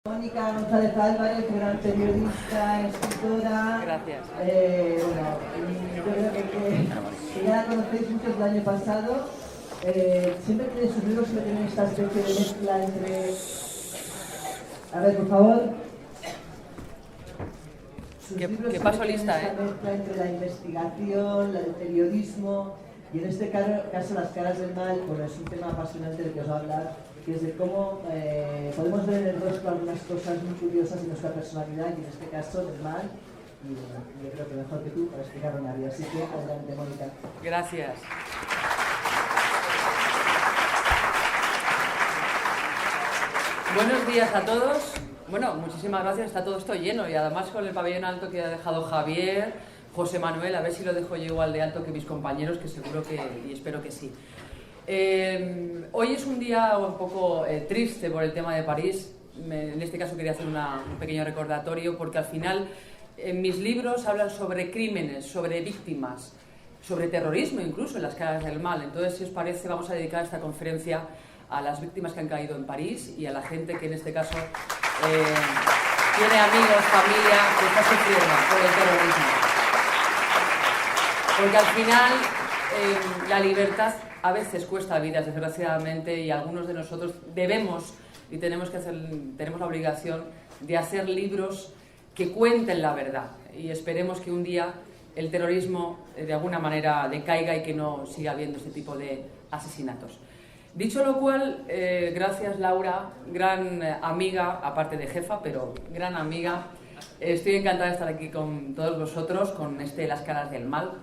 Mónica González Álvarez, gran periodista, escritora. Gracias. Yo creo que ya la conocéis muchos del año pasado. Siempre tiene sus libros, siempre tienen esta especie de mezcla entre... A ver, por favor. Que paso lista, esta mezcla entre la investigación, el periodismo y en este caso Las caras del mal. Bueno, es un tema apasionante del que os voy a hablar, que es de cómo podemos ver en el rostro algunas cosas muy curiosas de nuestra personalidad y en este caso del mal. Y bueno, yo creo que mejor que tú para explicarlo nadie. Así que adelante, Mónica. Gracias. Buenos días a todos. Bueno, muchísimas gracias, está todo esto lleno y además con el pabellón alto que ha dejado Javier, José Manuel, a ver si lo dejo yo igual de alto que mis compañeros, que seguro que, y espero que sí. Hoy es un día un poco triste por el tema de París. En este caso quería hacer un pequeño recordatorio porque al final en mis libros hablan sobre crímenes, sobre víctimas, sobre terrorismo incluso en Las caras del mal. Entonces, si os parece, vamos a dedicar esta conferencia a las víctimas que han caído en París y a la gente que en este caso tiene amigos, familia que está sufriendo por el terrorismo. Porque al final la libertad a veces cuesta vidas, desgraciadamente, y algunos de nosotros debemos y tenemos la obligación de hacer libros que cuenten la verdad. Y esperemos que un día el terrorismo de alguna manera decaiga y que no siga habiendo este tipo de asesinatos. Dicho lo cual, gracias Laura, gran amiga, aparte de jefa, pero gran amiga. Estoy encantada de estar aquí con todos vosotros, con Las caras del mal.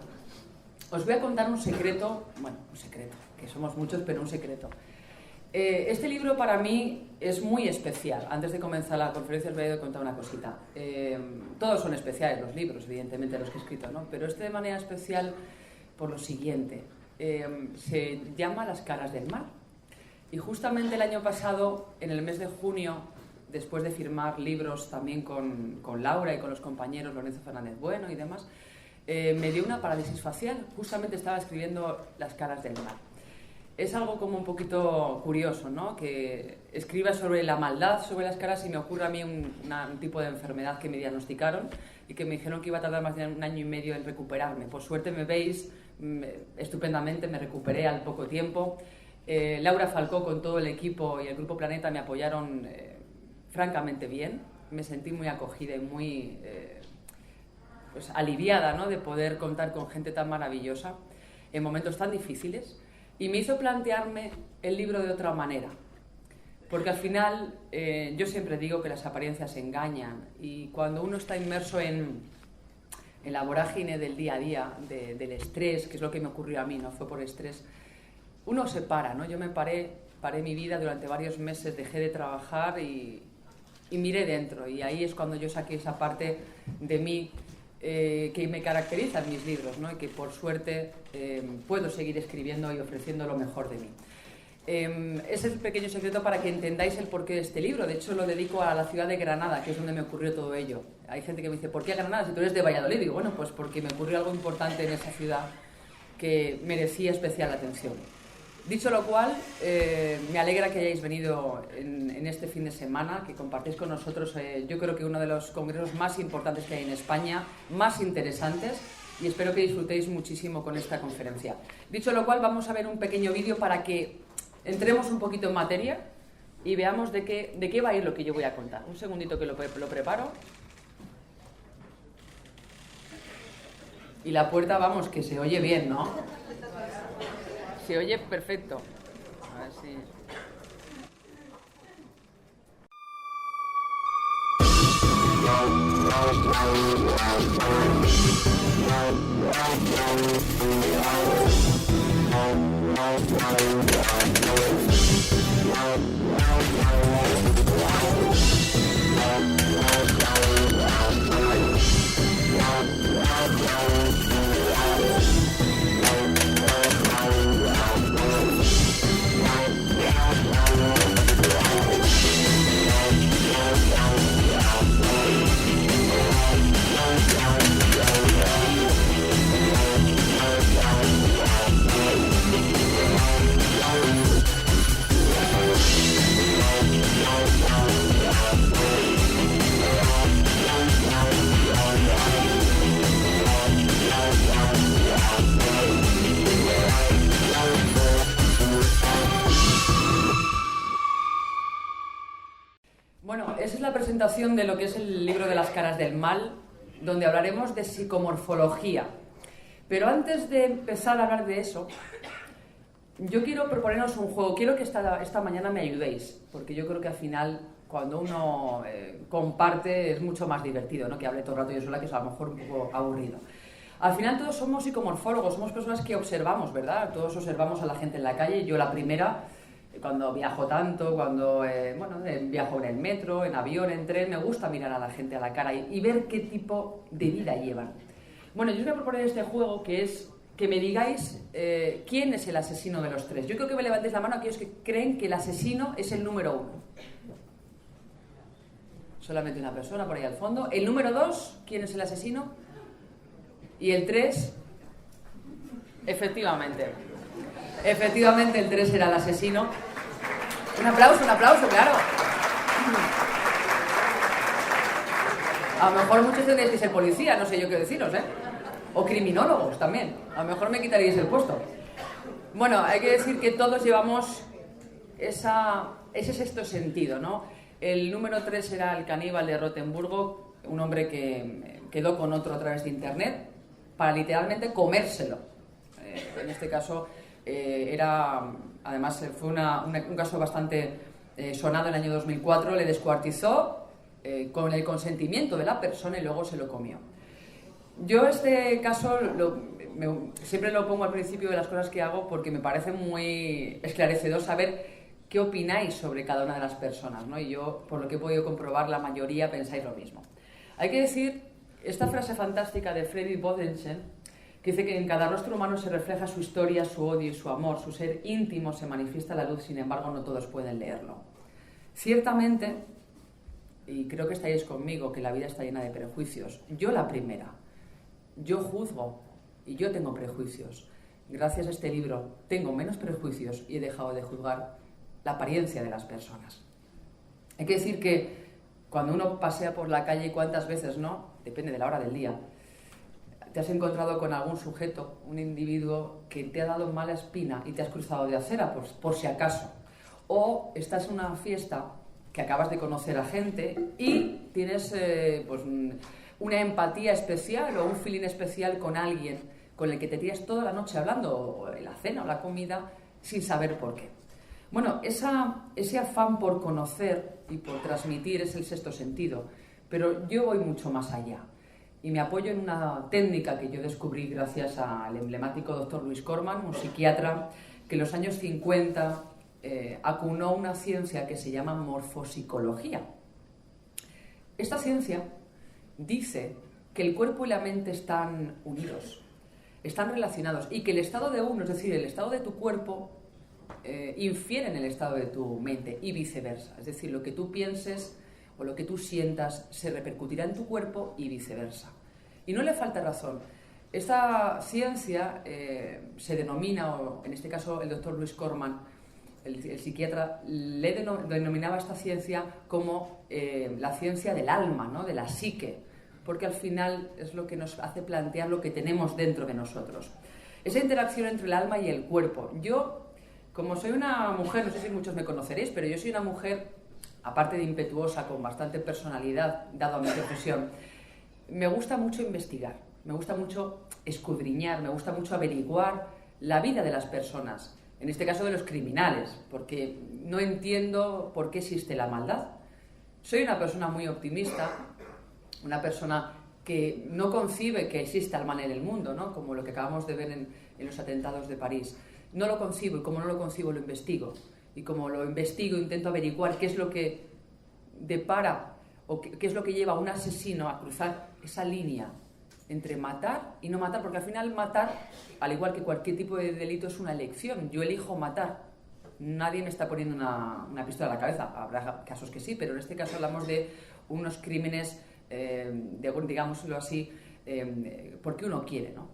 Os voy a contar un secreto, bueno, un secreto, que somos muchos, pero un secreto. Este libro para mí es muy especial. Antes de comenzar la conferencia os voy a contar una cosita. Todos son especiales los libros, evidentemente, los que he escrito, ¿no? Pero este de manera especial por lo siguiente. Se llama Las caras del mal. Y justamente el año pasado, en el mes de junio, después de firmar libros también con Laura y con los compañeros Lorenzo Fernández Bueno y demás, me dio una parálisis facial. Justamente estaba escribiendo Las caras del mal. Es algo como un poquito curioso, ¿no? Que escriba sobre la maldad, sobre las caras, y me ocurre a mí un tipo de enfermedad que me diagnosticaron y que me dijeron que iba a tardar más de 1 año y medio en recuperarme. Por suerte me veis estupendamente, me recuperé al poco tiempo. Laura Falcó con todo el equipo y el Grupo Planeta me apoyaron francamente bien. Me sentí muy acogida y muy pues aliviada, ¿no? De poder contar con gente tan maravillosa en momentos tan difíciles, y me hizo plantearme el libro de otra manera, porque al final yo siempre digo que las apariencias engañan, y cuando uno está inmerso en la vorágine del día a día, del estrés, que es lo que me ocurrió a mí, no fue por estrés, uno se para, ¿no? Yo me paré mi vida durante varios meses, dejé de trabajar y miré dentro, y ahí es cuando yo saqué esa parte de mí que me caracteriza en mis libros, ¿no? Y que por suerte puedo seguir escribiendo y ofreciendo lo mejor de mí. Es el pequeño secreto para que entendáis el porqué de este libro. De hecho, lo dedico a la ciudad de Granada, que es donde me ocurrió todo ello. Hay gente que me dice, ¿por qué Granada si tú eres de Valladolid? Y digo, bueno, pues porque me ocurrió algo importante en esa ciudad que merecía especial atención. Dicho lo cual, me alegra que hayáis venido en este fin de semana, que compartáis con nosotros, yo creo que uno de los congresos más importantes que hay en España, más interesantes, y espero que disfrutéis muchísimo con esta conferencia. Dicho lo cual, vamos a ver un pequeño vídeo para que entremos un poquito en materia y veamos de qué va a ir lo que yo voy a contar. Un segundito que lo preparo. Y la puerta, vamos, que se oye bien, ¿no? Se oye perfecto. A ver si... presentación de lo que es el libro de las caras del mal, donde hablaremos de psicomorfología. Pero antes de empezar a hablar de eso, yo quiero proponeros un juego. Quiero que esta mañana me ayudéis, porque yo creo que al final, cuando uno comparte, es mucho más divertido, ¿no? Que hable todo el rato yo sola, que es a lo mejor un poco aburrido. Al final todos somos psicomorfólogos, somos personas que observamos, ¿verdad? Todos observamos a la gente en la calle. Yo la primera, cuando viajo tanto, cuando viajo en el metro, en avión, en tren, me gusta mirar a la gente a la cara y ver qué tipo de vida llevan. Bueno, yo os voy a proponer este juego, que es que me digáis quién es el asesino de los tres. Yo creo que me levantéis la mano aquellos que creen que el asesino es el número 1. Solamente una persona por ahí al fondo. El número 2, ¿quién es el asesino? Y el 3, efectivamente, el 3 era el asesino. Un aplauso, claro. A lo mejor muchos tendréis que ser policía, no sé yo qué deciros, ¿eh? O criminólogos también. A lo mejor me quitaríais el puesto. Bueno, hay que decir que todos llevamos ese sexto sentido, ¿no? El número 3 era el caníbal de Rotemburgo, un hombre que quedó con otro a través de internet para literalmente comérselo. En este caso además fue un caso bastante sonado en el año 2004, le descuartizó con el consentimiento de la persona y luego se lo comió. Yo este caso siempre lo pongo al principio de las cosas que hago porque me parece muy esclarecedor saber qué opináis sobre cada una de las personas, ¿no? Y yo, por lo que he podido comprobar, la mayoría pensáis lo mismo. Hay que decir esta frase fantástica de Freddy Bodenschen, que dice que en cada rostro humano se refleja su historia, su odio y su amor, su ser íntimo se manifiesta a la luz, sin embargo no todos pueden leerlo. Ciertamente, y creo que estáis conmigo, que la vida está llena de prejuicios. Yo la primera. Yo juzgo y yo tengo prejuicios. Gracias a este libro tengo menos prejuicios y he dejado de juzgar la apariencia de las personas. Hay que decir que cuando uno pasea por la calle, ¿cuántas veces no? Depende de la hora del día. Te has encontrado con algún sujeto, un individuo que te ha dado mala espina y te has cruzado de acera por si acaso. O estás en una fiesta que acabas de conocer a gente y tienes una empatía especial o un feeling especial con alguien con el que te tiras toda la noche hablando, o en la cena o la comida, sin saber por qué. Bueno, ese afán por conocer y por transmitir es el sexto sentido, pero yo voy mucho más allá y me apoyo en una técnica que yo descubrí gracias al emblemático doctor Luis Corman, un psiquiatra que en los años 50 acunó una ciencia que se llama morfopsicología. Esta ciencia dice que el cuerpo y la mente están unidos, están relacionados y que el estado de uno, es decir, el estado de tu cuerpo, infiere en el estado de tu mente y viceversa. Es decir, lo que tú pienses o lo que tú sientas se repercutirá en tu cuerpo y viceversa. Y no le falta razón. Esta ciencia se denomina, o en este caso el doctor Luis Corman, el psiquiatra, denominaba esta ciencia como la ciencia del alma, ¿no? De la psique, porque al final es lo que nos hace plantear lo que tenemos dentro de nosotros. Esa interacción entre el alma y el cuerpo. Yo, como soy una mujer, no sé si muchos me conoceréis, pero yo soy una mujer, aparte de impetuosa, con bastante personalidad, dado a mi profesión, me gusta mucho investigar, me gusta mucho escudriñar, me gusta mucho averiguar la vida de las personas, en este caso de los criminales, porque no entiendo por qué existe la maldad. Soy una persona muy optimista, una persona que no concibe que exista el mal en el mundo, ¿no? Como lo que acabamos de ver en los atentados de París. No lo concibo, y como no lo concibo lo investigo. Y como lo investigo intento averiguar qué es lo que depara o qué es lo que lleva a un asesino a cruzar esa línea entre matar y no matar, porque al final matar, al igual que cualquier tipo de delito, es una elección. Yo elijo matar. Nadie me está poniendo una pistola a la cabeza. Habrá casos que sí, pero en este caso hablamos de unos crímenes, digámoslo así, porque uno quiere, ¿no?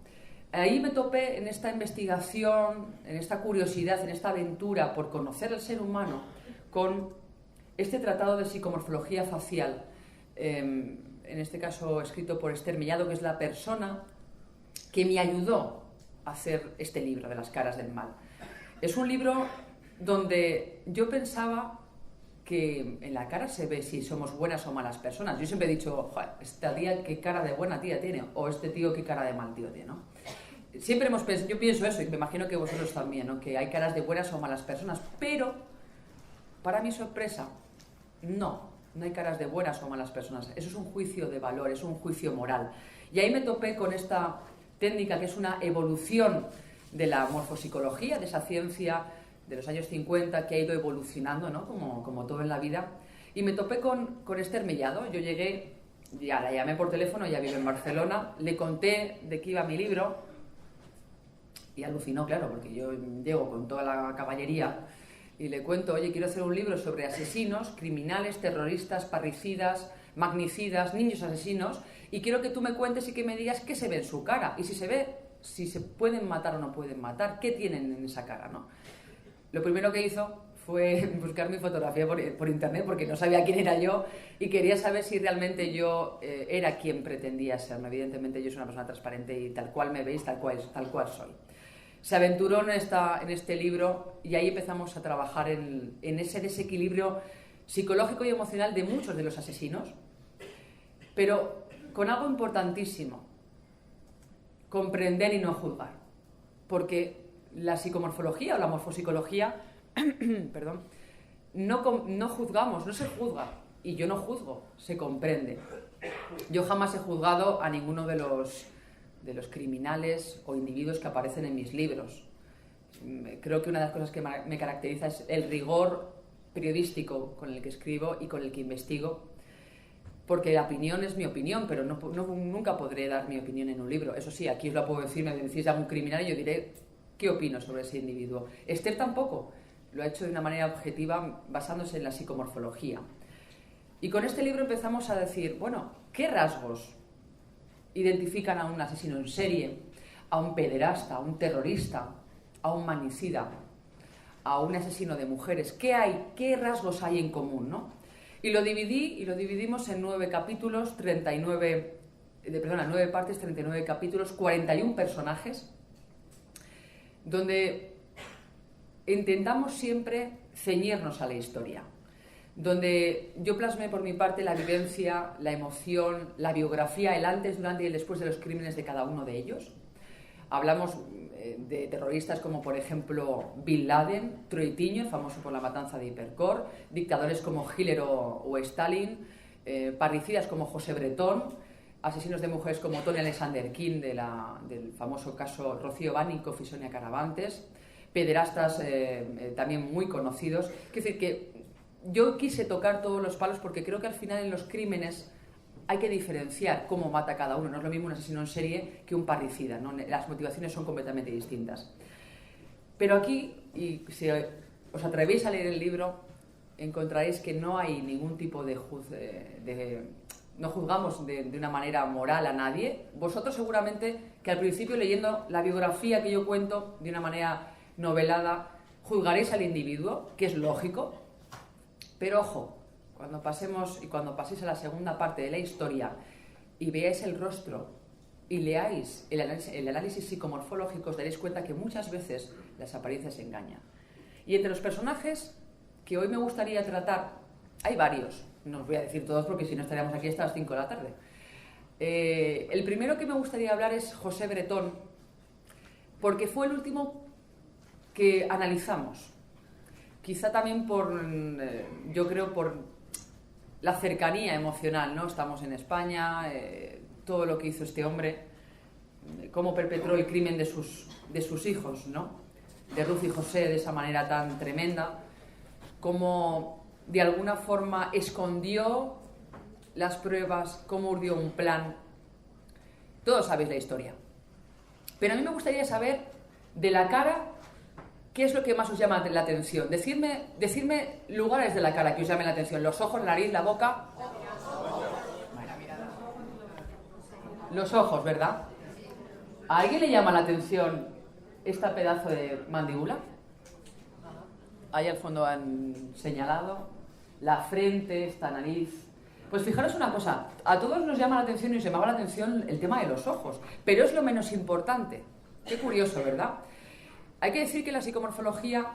Ahí me topé en esta investigación, en esta curiosidad, en esta aventura por conocer al ser humano con este tratado de psicomorfología facial, en este caso escrito por Esther Mellado, que es la persona que me ayudó a hacer este libro de las caras del mal. Es un libro donde yo pensaba que en la cara se ve si somos buenas o malas personas. Yo siempre he dicho, joder, esta tía qué cara de buena tía tiene, o este tío qué cara de mal tío tiene, ¿no? Siempre hemos pensado, yo pienso eso, y me imagino que vosotros también, ¿no? Que hay caras de buenas o malas personas, pero, para mi sorpresa, no hay caras de buenas o malas personas. Eso es un juicio de valor, es un juicio moral. Y ahí me topé con esta técnica que es una evolución de la morfopsicología, de esa ciencia de los años 50 que ha ido evolucionando, ¿no? Como todo en la vida. Y me topé con Esther Mellado. Yo llegué, ya la llamé por teléfono, ella vive en Barcelona, le conté de qué iba mi libro y alucinó, claro, porque yo llego con toda la caballería y le cuento, oye, quiero hacer un libro sobre asesinos, criminales, terroristas, parricidas, magnicidas, niños asesinos, y quiero que tú me cuentes y que me digas qué se ve en su cara, y si se pueden matar o no pueden matar, qué tienen en esa cara, ¿no? Lo primero que hizo fue buscar mi fotografía por internet, porque no sabía quién era yo y quería saber si realmente yo era quien pretendía ser. Evidentemente yo soy una persona transparente y tal cual me veis, tal cual soy. Se aventuró en este libro y ahí empezamos a trabajar en ese desequilibrio psicológico y emocional de muchos de los asesinos, pero con algo importantísimo: comprender y no juzgar, porque la psicomorfología o la morfopsicología perdón, no juzgamos, no se juzga, y yo no juzgo, se comprende. Yo jamás he juzgado a ninguno de los criminales o individuos que aparecen en mis libros. Creo que una de las cosas que me caracteriza es el rigor periodístico con el que escribo y con el que investigo, porque la opinión es mi opinión, pero nunca podré dar mi opinión en un libro. Eso sí, aquí os lo puedo decir, me decís de algún criminal y yo diré qué opino sobre ese individuo. Esther tampoco, lo ha hecho de una manera objetiva basándose en la psicomorfología. Y con este libro empezamos a decir, bueno, ¿qué rasgos identifican a un asesino en serie, a un pederasta, a un terrorista, a un manicida, a un asesino de mujeres? ¿Qué rasgos hay en común, ¿no? Y lo dividimos en 9 capítulos, 9 partes, 39 capítulos, 41 personajes, donde intentamos siempre ceñirnos a la historia, donde yo plasmé por mi parte la vivencia, la emoción, la biografía, el antes, durante y el después de los crímenes de cada uno de ellos. Hablamos de terroristas como, por ejemplo, Bin Laden, Troitiño, famoso por la matanza de Hipercor, dictadores como Hitler o Stalin, parricidas como José Bretón, asesinos de mujeres como Tony Alexander King, del famoso caso Rocío Bánico y Sonia Caravantes, pederastas también muy conocidos. Es decir, que yo quise tocar todos los palos porque creo que al final en los crímenes hay que diferenciar cómo mata cada uno. No es lo mismo un asesino en serie que un parricida, ¿no? Las motivaciones son completamente distintas. Pero aquí, y si os atrevéis a leer el libro, encontraréis que no hay ningún tipo no juzgamos de una manera moral a nadie. Vosotros seguramente que al principio, leyendo la biografía que yo cuento de una manera novelada, juzgaréis al individuo, que es lógico, pero ojo, cuando paséis a la segunda parte de la historia y veáis el rostro y leáis el análisis psicomorfológico, os daréis cuenta que muchas veces las apariencias engañan. Y entre los personajes que hoy me gustaría tratar, hay varios, no os voy a decir todos porque si no estaríamos aquí hasta las 5 de la tarde. El primero que me gustaría hablar es José Bretón, porque fue el último que analizamos. Quizá también yo creo por la cercanía emocional, ¿no? Estamos en España, todo lo que hizo este hombre, cómo perpetró el crimen de sus hijos, ¿no? De Ruth y José de esa manera tan tremenda, cómo de alguna forma escondió las pruebas, cómo urdió un plan. Todos sabéis la historia. Pero a mí me gustaría saber de la cara, ¿qué es lo que más os llama la atención? Decidme lugares de la cara que os llamen la atención. Los ojos, la nariz, la boca. Los ojos, ¿verdad? ¿A alguien le llama la atención este pedazo de mandíbula? Ahí al fondo han señalado. La frente, esta nariz. Pues fijaros una cosa, a todos nos llama la atención y os llamaba la atención el tema de los ojos, pero es lo menos importante. Qué curioso, ¿verdad? Hay que decir que la psicomorfología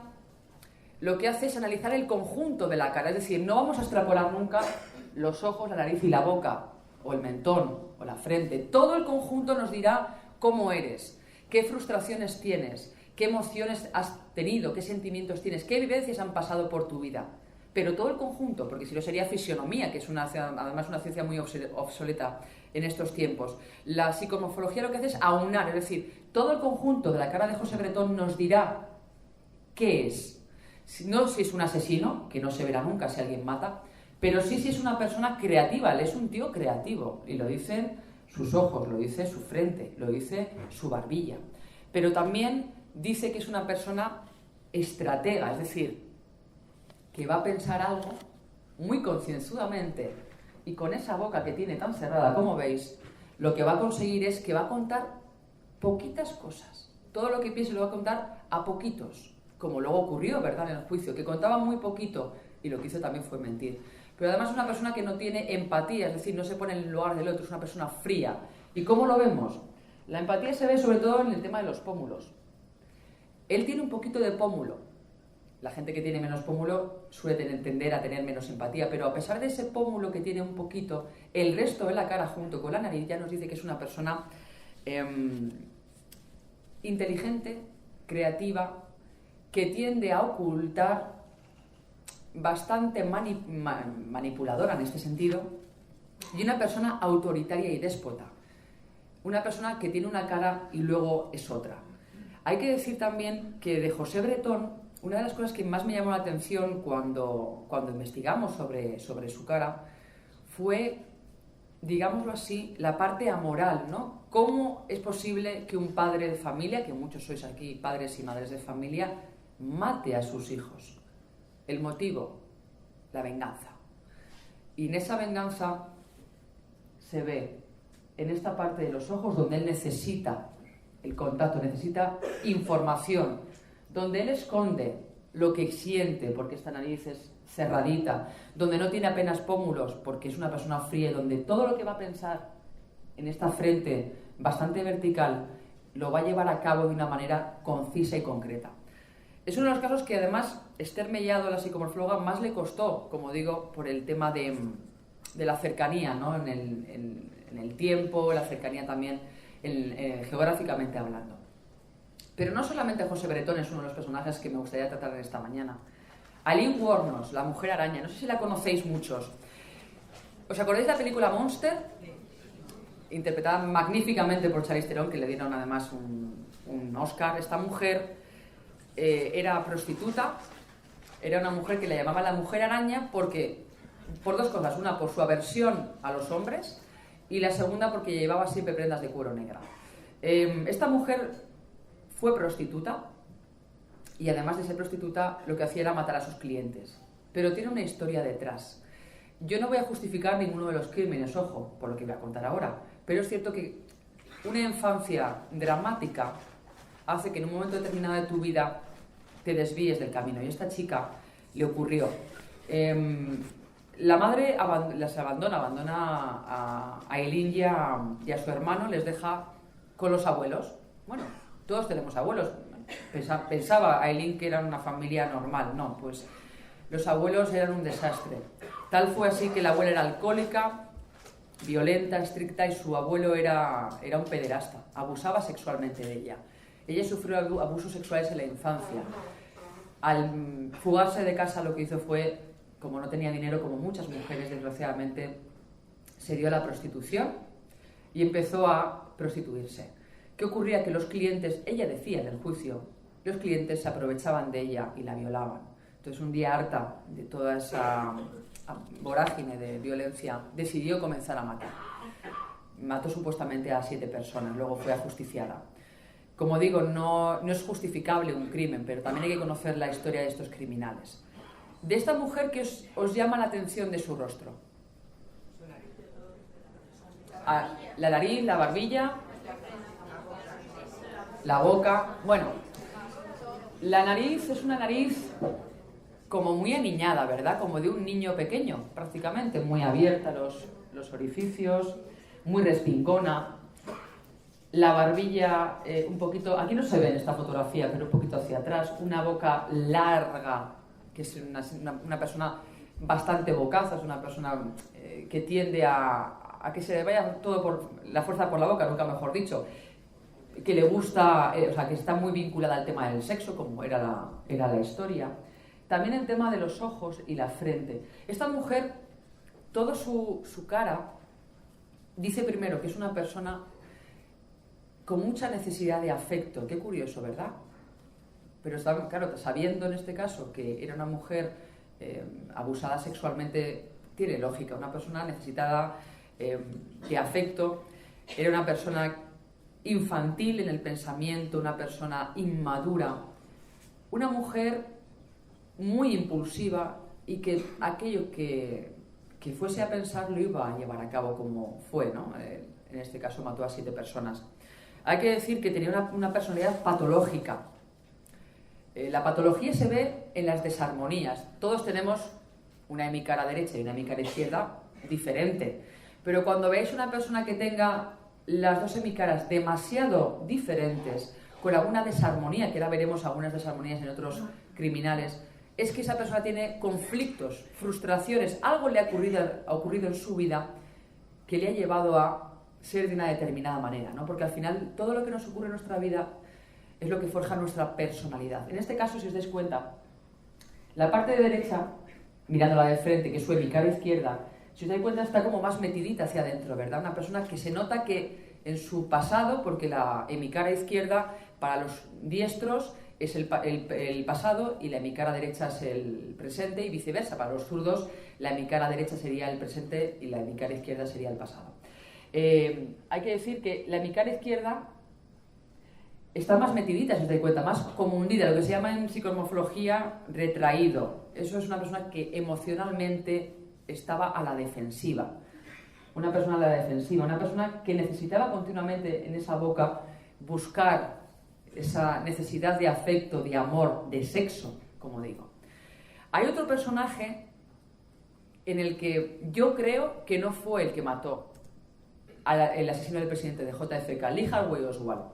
lo que hace es analizar el conjunto de la cara. Es decir, no vamos a extrapolar nunca los ojos, la nariz y la boca, o el mentón, o la frente. Todo el conjunto nos dirá cómo eres, qué frustraciones tienes, qué emociones has tenido, qué sentimientos tienes, qué vivencias han pasado por tu vida. Pero todo el conjunto, porque si no sería fisionomía, que es además una ciencia muy obsoleta en estos tiempos. La psicomorfología lo que hace es aunar, es decir, todo el conjunto de la cara de José Bretón nos dirá qué es. No si es un asesino, que no se verá nunca si alguien mata, pero sí si es una persona creativa. Él es un tío creativo, y lo dicen sus ojos, lo dice su frente, lo dice su barbilla. Pero también dice que es una persona estratega, es decir, que va a pensar algo muy concienzudamente, y con esa boca que tiene tan cerrada como veis, lo que va a conseguir es que va a contar poquitas cosas. Todo lo que piense lo va a contar a poquitos, como luego ocurrió, ¿verdad?, en el juicio, que contaba muy poquito, y lo que hizo también fue mentir. Pero además es una persona que no tiene empatía, es decir, no se pone en el lugar del otro, es una persona fría. ¿Y cómo lo vemos? La empatía se ve sobre todo en el tema de los pómulos. Él tiene un poquito de pómulo. La gente que tiene menos pómulo suele tender a tener menos empatía, pero a pesar de ese pómulo que tiene un poquito, el resto de la cara junto con la nariz ya nos dice que es una persona inteligente, creativa, que tiende a ocultar, bastante manipuladora en este sentido, y una persona autoritaria y déspota. Una persona que tiene una cara y luego es otra. Hay que decir también que de José Bretón, una de las cosas que más me llamó la atención cuando investigamos sobre su cara fue, digámoslo así, la parte amoral, ¿no? ¿Cómo es posible que un padre de familia, que muchos sois aquí padres y madres de familia, mate a sus hijos? El motivo, la venganza. Y en esa venganza se ve en esta parte de los ojos donde él necesita el contacto, necesita información, donde él esconde lo que siente, porque esta nariz es cerradita, donde no tiene apenas pómulos, porque es una persona fría, donde todo lo que va a pensar en esta frente bastante vertical lo va a llevar a cabo de una manera concisa y concreta. Es uno de los casos que además Esther Mellado, la psicomorfóloga, más le costó, como digo, por el tema de la cercanía, ¿no?, en el tiempo, la cercanía también geográficamente hablando. Pero no solamente José Bretón es uno de los personajes que me gustaría tratar en esta mañana. Aileen Wuornos, la mujer araña, no sé si la conocéis muchos. ¿Os acordáis de la película Monster? Interpretada magníficamente por Charlize Theron, que le dieron además un Oscar. Esta mujer era prostituta, era una mujer que le llamaban la mujer araña porque, por dos cosas: una, por su aversión a los hombres, y la segunda, porque llevaba siempre prendas de cuero negra. Esta mujer fue prostituta, y además de ser prostituta, lo que hacía era matar a sus clientes. Pero tiene una historia detrás. Yo no voy a justificar ninguno de los crímenes, ojo, por lo que voy a contar ahora, pero es cierto que una infancia dramática hace que en un momento determinado de tu vida te desvíes del camino, y a esta chica le ocurrió. La madre las abandona a Aileen y a su hermano, les deja con los abuelos. Bueno, todos tenemos abuelos. Pensaba Aileen que era una familia normal. No, pues los abuelos eran un desastre. Tal fue así que la abuela era alcohólica, violenta, estricta, y su abuelo era un pederasta, abusaba sexualmente de ella. Ella sufrió abusos sexuales en la infancia. Al fugarse de casa, lo que hizo fue, como no tenía dinero, como muchas mujeres desgraciadamente, se dio a la prostitución y empezó a prostituirse. ¿Qué ocurría? Que los clientes, ella decía en el juicio, los clientes se aprovechaban de ella y la violaban. Entonces, un día, harta de toda esa vorágine de violencia, decidió comenzar a matar. Mató supuestamente a 7 personas, luego fue ajusticiada. Como digo, no es justificable un crimen, pero también hay que conocer la historia de estos criminales. De esta mujer, ¿qué os llama la atención de su rostro? La nariz, la barbilla, la boca. Bueno, la nariz es una nariz como muy aniñada, ¿verdad? Como de un niño pequeño, prácticamente, muy abierta los orificios, muy respingona. La barbilla un poquito, aquí no se ve en esta fotografía, pero un poquito hacia atrás, una boca larga, que es una persona bastante bocaza, es una persona que tiende a que se le vaya todo por la fuerza por la boca, nunca mejor dicho, que le gusta, o sea, que está muy vinculada al tema del sexo, como era la historia. También el tema de los ojos y la frente. Esta mujer, toda su cara, dice primero que es una persona con mucha necesidad de afecto. Qué curioso, ¿verdad? Pero claro, sabiendo en este caso que era una mujer abusada sexualmente, tiene lógica. Una persona necesitada de afecto, era una persona infantil en el pensamiento, una persona inmadura, una mujer muy impulsiva y que aquello que fuese a pensar lo iba a llevar a cabo como fue, ¿no? En este caso mató a 7 personas. Hay que decir que tenía una personalidad patológica. La patología se ve en las desarmonías. Todos tenemos una hemicara derecha y una hemicara izquierda diferente. Pero cuando veáis una persona que tenga las dos hemicaras demasiado diferentes, con alguna desarmonía, que ahora veremos algunas desarmonías en otros criminales, es que esa persona tiene conflictos, frustraciones, algo le ha ocurrido en su vida que le ha llevado a ser de una determinada manera, ¿no? Porque al final todo lo que nos ocurre en nuestra vida es lo que forja nuestra personalidad. En este caso, si os dais cuenta, la parte de derecha, mirándola de frente, que es su hemicara izquierda, si os dais cuenta está como más metidita hacia adentro, ¿verdad? Una persona que se nota que en su pasado, porque la hemicara izquierda para los diestros es el pasado y la hemicara derecha es el presente y viceversa. Para los zurdos la hemicara derecha sería el presente y la hemicara izquierda sería el pasado. Hay que decir que la hemicara izquierda está más metidita, si os dais cuenta, más como hundida, lo que se llama en psicomorfología retraído. Eso es una persona que emocionalmente estaba a la defensiva. Una persona a la defensiva, una persona que necesitaba continuamente en esa boca buscar esa necesidad de afecto, de amor, de sexo, como digo. Hay otro personaje en el que yo creo que no fue el que mató el asesino del presidente de JFK, Lee Harvey Oswald.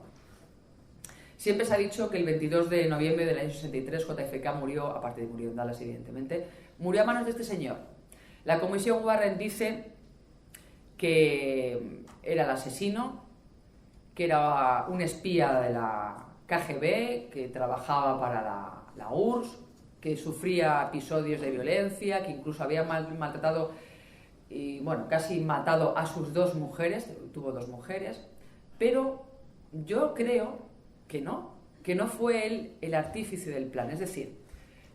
Siempre se ha dicho que el 22 de noviembre del año 63 JFK murió, aparte de murió en Dallas evidentemente, murió a manos de este señor. La comisión Warren dice que era el asesino, que era un espía de la KGB, que trabajaba para la URSS, que sufría episodios de violencia, que incluso había maltratado y, bueno, casi matado a sus 2 mujeres, tuvo 2 mujeres, pero yo creo que no fue él el artífice del plan. Es decir,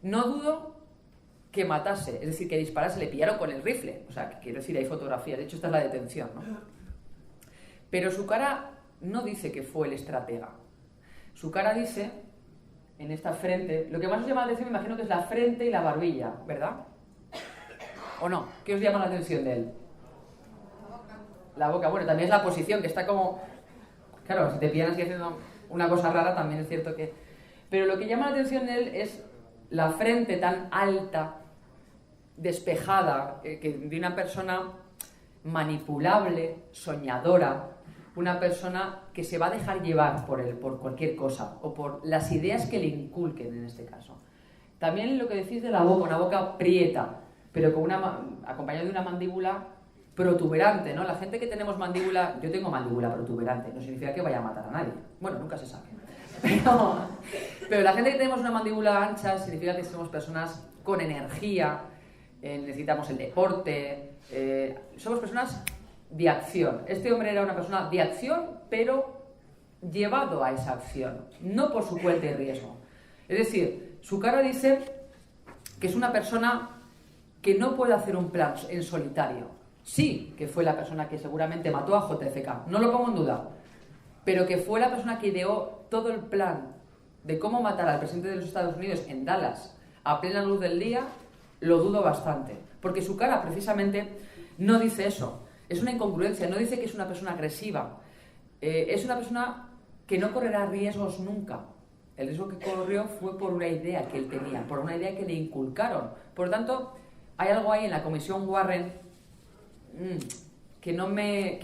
no dudo que matase, es decir, que disparase, le pillaron con el rifle, o sea, quiero decir, hay fotografías, de hecho esta es la detención, ¿no? Pero su cara no dice que fue el estratega. Su cara dice, en esta frente, lo que más os llama la atención me imagino que es la frente y la barbilla, ¿verdad? ¿O no? ¿Qué os llama la atención de él? La boca, bueno, también es la posición, que está como... Claro, si te pillan así haciendo una cosa rara, también es cierto que... Pero lo que llama la atención de él es la frente tan alta, despejada, de una persona manipulable, soñadora, una persona que se va a dejar llevar por cualquier cosa o por las ideas que le inculquen en este caso. También lo que decís de la boca, una boca prieta, pero con acompañada de una mandíbula protuberante, ¿no? La gente que tenemos mandíbula, yo tengo mandíbula protuberante, no significa que vaya a matar a nadie. Bueno, nunca se sabe. Pero la gente que tenemos una mandíbula ancha significa que somos personas con energía, necesitamos el deporte, somos personas de acción. Este hombre era una persona de acción, pero llevado a esa acción, no por su cuenta y riesgo. Es decir, su cara dice que es una persona que no puede hacer un plan en solitario. Sí, que fue la persona que seguramente mató a JFK, no lo pongo en duda, pero que fue la persona que ideó todo el plan de cómo matar al presidente de los Estados Unidos en Dallas a plena luz del día, lo dudo bastante, porque su cara precisamente no dice eso. Es una incongruencia, no dice que es una persona agresiva, es una persona que no correrá riesgos nunca. El riesgo que corrió fue por una idea que él tenía, por una idea que le inculcaron. Por lo tanto, hay algo ahí en la comisión Warren que no me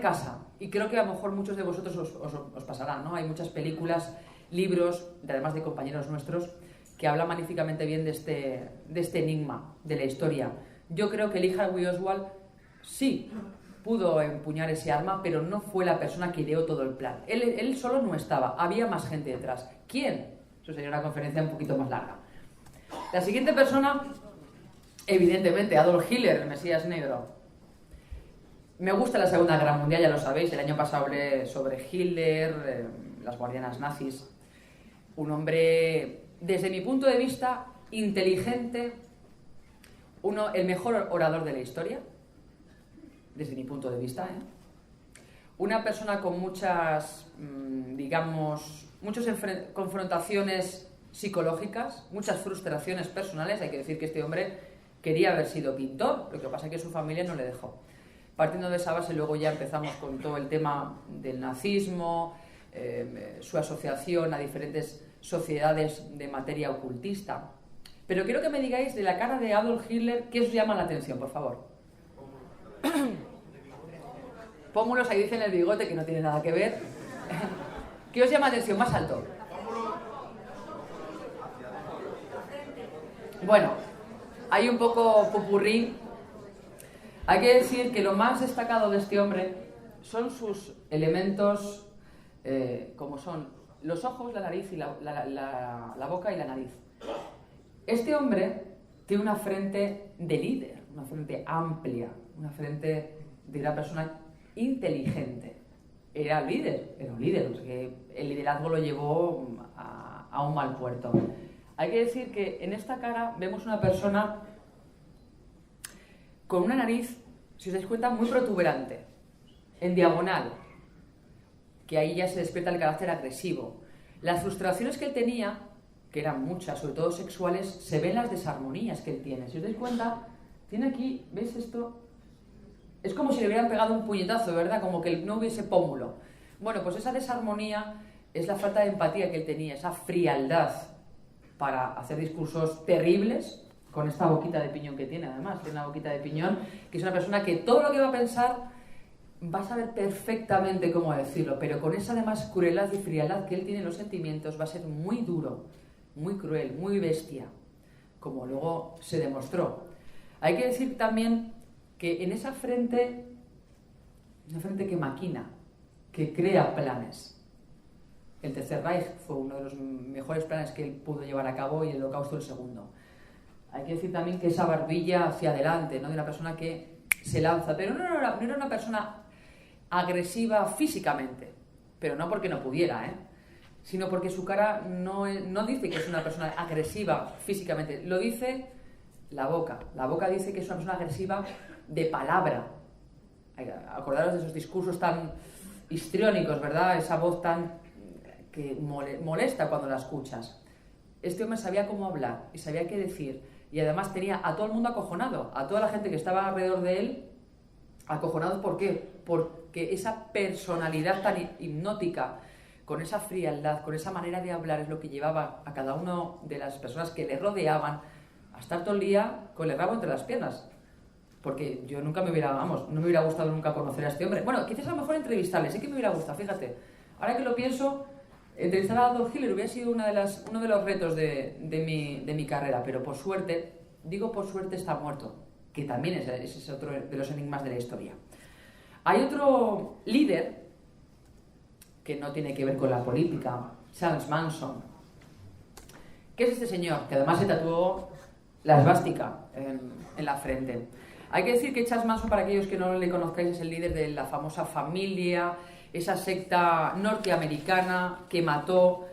casa. Y creo que a lo mejor muchos de vosotros os pasará, ¿no? Hay muchas películas, libros, además de compañeros nuestros, que habla magníficamente bien de este enigma de la historia. Yo creo que Lee Harvey Oswald sí pudo empuñar ese arma, pero no fue la persona que ideó todo el plan. Él solo no estaba, había más gente detrás. ¿Quién? Eso sería una conferencia un poquito más larga. La siguiente persona, evidentemente, Adolf Hitler, el Mesías Negro. Me gusta la Segunda Guerra Mundial, ya lo sabéis. El año pasado hablé sobre Hitler, las guardianas nazis. Un hombre, desde mi punto de vista, inteligente, el mejor orador de la historia, desde mi punto de vista, Una persona con muchas, muchas confrontaciones psicológicas, muchas frustraciones personales. Hay que decir que este hombre quería haber sido pintor, lo que pasa es que su familia no le dejó. Partiendo de esa base, luego ya empezamos con todo el tema del nazismo, su asociación a diferentes sociedades de materia ocultista. Pero quiero que me digáis de la cara de Adolf Hitler, ¿qué os llama la atención, por favor? Pómulos, ahí dicen el bigote, que no tiene nada que ver. ¿Qué os llama la atención? Más alto. Bueno, hay un poco popurrí. Hay que decir que lo más destacado de este hombre son sus elementos, como son los ojos, la nariz y la boca y la nariz. Este hombre tiene una frente de líder, una frente amplia, una frente de una persona inteligente. Era un líder, o sea que el liderazgo lo llevó a un mal puerto. Hay que decir que en esta cara vemos una persona con una nariz, si os dais cuenta, muy protuberante, en diagonal, que ahí ya se despierta el carácter agresivo. Las frustraciones que él tenía, que eran muchas, sobre todo sexuales, se ven las desarmonías que él tiene. Si os dais cuenta, tiene aquí, ¿veis esto? Es como si le hubieran pegado un puñetazo, ¿verdad? Como que no hubiese pómulo. Bueno, pues esa desarmonía es la falta de empatía que él tenía, esa frialdad para hacer discursos terribles, con esta boquita de piñón que tiene, además. Tiene una boquita de piñón, que es una persona que todo lo que va a pensar va a saber perfectamente cómo decirlo, pero con esa además crueldad y frialdad que él tiene en los sentimientos va a ser muy duro, muy cruel, muy bestia, como luego se demostró. Hay que decir también que en esa frente, una frente que maquina, que crea planes. El Tercer Reich fue uno de los mejores planes que él pudo llevar a cabo y el Holocausto el segundo. Hay que decir también que esa barbilla hacia adelante, ¿no? De una persona que se lanza, pero no era una persona agresiva físicamente, pero no porque no pudiera, sino porque su cara no dice que es una persona agresiva físicamente, lo dice la boca. La boca dice que es una persona agresiva de palabra. Acordaros de esos discursos tan histriónicos, ¿verdad? Esa voz tan que molesta cuando la escuchas. Este hombre sabía cómo hablar y sabía qué decir, y además tenía a todo el mundo acojonado, a toda la gente que estaba alrededor de él acojonados. ¿Por qué? Porque esa personalidad tan hipnótica, con esa frialdad, con esa manera de hablar, es lo que llevaba a cada una de las personas que le rodeaban a estar todo el día con el rabo entre las piernas. Porque yo nunca no me hubiera gustado nunca conocer a este hombre. Bueno, quizás a lo mejor entrevistarle, sí que me hubiera gustado, fíjate. Ahora que lo pienso, entrevistar a Adolf Hitler hubiera sido uno de los retos de mi carrera, pero por suerte, está muerto, que también ese es otro de los enigmas de la historia. Hay otro líder que no tiene que ver con la política, Charles Manson. ¿Qué es este señor? Que además se tatuó la esvástica en la frente. Hay que decir que Charles Manson, para aquellos que no le conozcáis, es el líder de la famosa familia, esa secta norteamericana que mató,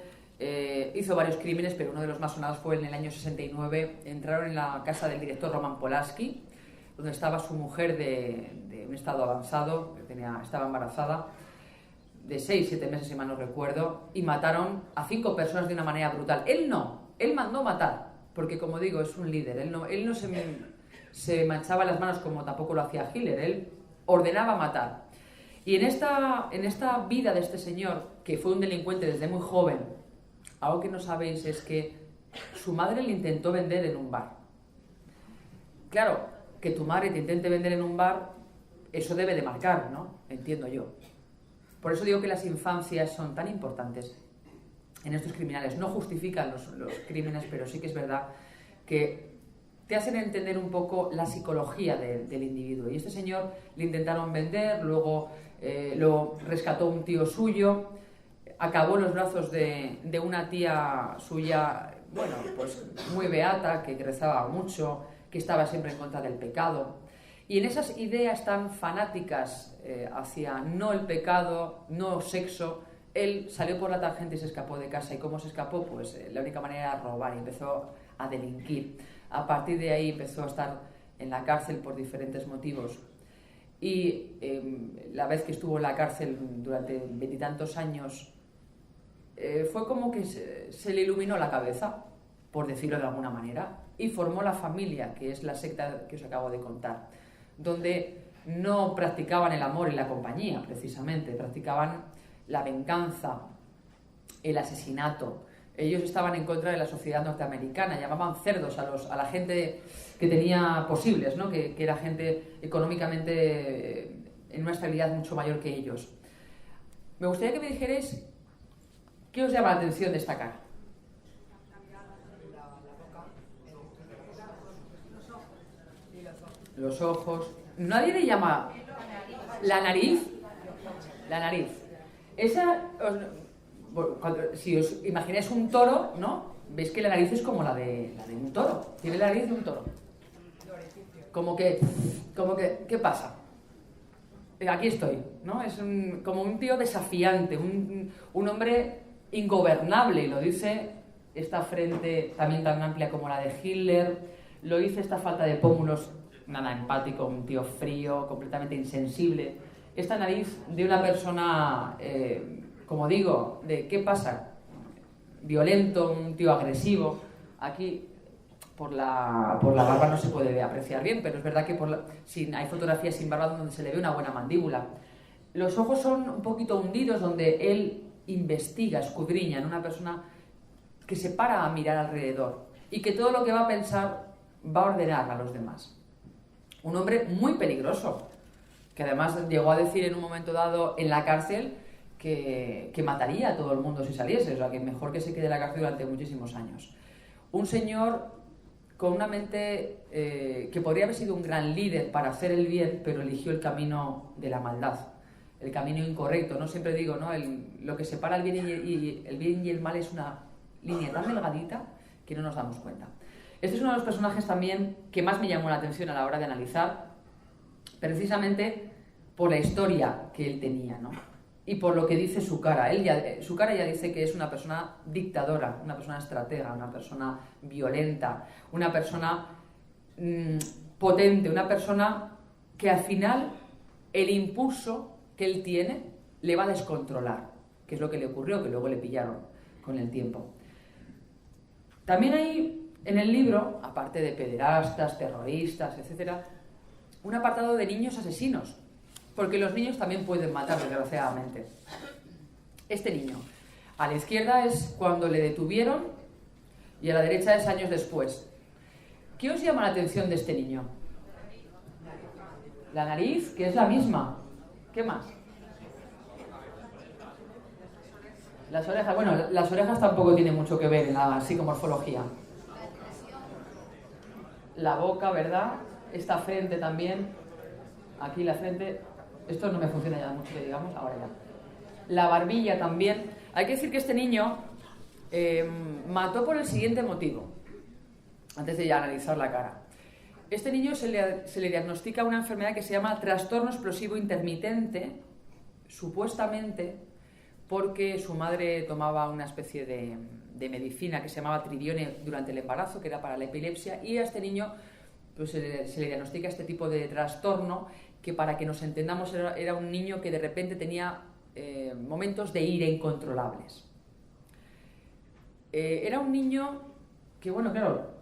hizo varios crímenes, pero uno de los más sonados fue en el año 69. Entraron en la casa del director Roman Polanski, donde estaba su mujer de un estado avanzado, estaba embarazada, de 6-7 meses, si mal no recuerdo, y mataron a 5 personas de una manera brutal. Él mandó matar, porque como digo, es un líder. Él no se manchaba las manos como tampoco lo hacía Hitler, él ordenaba matar. Y en esta vida de este señor, que fue un delincuente desde muy joven, algo que no sabéis es que su madre le intentó vender en un bar. Claro, que tu madre te intente vender en un bar, eso debe de marcar, ¿no? Entiendo yo. Por eso digo que las infancias son tan importantes. en estos criminales. No justifican los crímenes, pero sí que es verdad que te hacen entender un poco la psicología del individuo. Y este señor le intentaron vender, luego lo rescató un tío suyo, acabó en los brazos de una tía suya, bueno, pues muy beata, que rezaba mucho, que estaba siempre en contra del pecado. Y en esas ideas tan fanáticas hacia no el pecado, no sexo, él salió por la tangente y se escapó de casa. ¿Y cómo se escapó? Pues la única manera era robar y empezó a delinquir. A partir de ahí empezó a estar en la cárcel por diferentes motivos. Y la vez que estuvo en la cárcel durante 20 y tantos años, fue como que se le iluminó la cabeza, por decirlo de alguna manera, y formó la familia, que es la secta que os acabo de contar, donde no practicaban el amor y la compañía, precisamente, practicaban la venganza, el asesinato. Ellos estaban en contra de la sociedad norteamericana, llamaban cerdos a la gente que tenía posibles, ¿no? que era gente económicamente en una estabilidad mucho mayor que ellos. Me gustaría que me dijerais qué os llama la atención de esta cara. Los ojos. Nadie le llama la nariz. La nariz. Esa, si os imagináis un toro, ¿no? Veis que la nariz es como la de un toro. Tiene la nariz de un toro. Como que, ¿qué pasa? Aquí estoy, ¿no? Es como un tío desafiante, un hombre ingobernable, y lo dice esta frente también tan amplia como la de Hitler, lo dice esta falta de pómulos, nada empático, un tío frío, completamente insensible. Esta nariz de una persona, como digo, de ¿qué pasa? Violento, un tío agresivo. Aquí por la barba no se puede apreciar bien, pero es verdad que hay fotografías sin barba donde se le ve una buena mandíbula. Los ojos son un poquito hundidos, donde él investiga, escudriña en una persona que se para a mirar alrededor y que todo lo que va a pensar va a ordenar a los demás. Un hombre muy peligroso, que además llegó a decir en un momento dado en la cárcel que mataría a todo el mundo si saliese, o sea, que mejor que se quede en la cárcel durante muchísimos años. Un señor con una mente que podría haber sido un gran líder para hacer el bien, pero eligió el camino de la maldad, el camino incorrecto. No siempre digo, ¿no? Lo que separa el bien y el mal es una línea tan delgadita que no nos damos cuenta. Este es uno de los personajes también que más me llamó la atención a la hora de analizar, precisamente por la historia que él tenía, ¿no? Y por lo que dice su cara. Su cara ya dice que es una persona dictadora, una persona estratega, una persona violenta, una persona potente, una persona que al final el impulso que él tiene le va a descontrolar, que es lo que le ocurrió, que luego le pillaron con el tiempo. También hay en el libro, aparte de pederastas, terroristas, etc., un apartado de niños asesinos, porque los niños también pueden matar, desgraciadamente. Este niño, a la izquierda es cuando le detuvieron y a la derecha es años después. ¿Qué os llama la atención de este niño? La nariz, que es la misma. ¿Qué más? Las orejas. Bueno, las orejas tampoco tienen mucho que ver en la psicomorfología. La boca, ¿verdad? Esta frente también. Aquí la frente. Esto no me funciona ya mucho, que digamos, ahora ya. La barbilla también. Hay que decir que este niño mató por el siguiente motivo, antes de ya analizar la cara. Este niño se le diagnostica una enfermedad que se llama trastorno explosivo intermitente, supuestamente porque su madre tomaba una especie de medicina que se llamaba Tridione durante el embarazo, que era para la epilepsia, y a este niño pues, se le diagnostica este tipo de trastorno, que para que nos entendamos era un niño que de repente tenía momentos de ira incontrolables. Era un niño que, bueno, claro,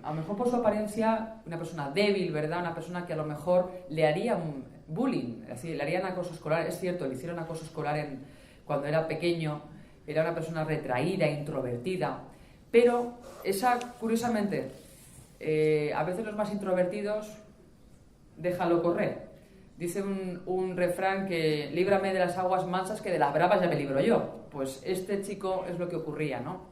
a lo mejor por su apariencia, una persona débil, ¿verdad? Una persona que a lo mejor le harían bullying, es decir, le harían acoso escolar. Es cierto, le hicieron acoso escolar cuando era pequeño, era una persona retraída, introvertida, pero curiosamente, a veces los más introvertidos déjalo correr, Dice un refrán que líbrame de las aguas mansas que de las bravas ya me libro yo. Pues este chico es lo que ocurría, ¿no?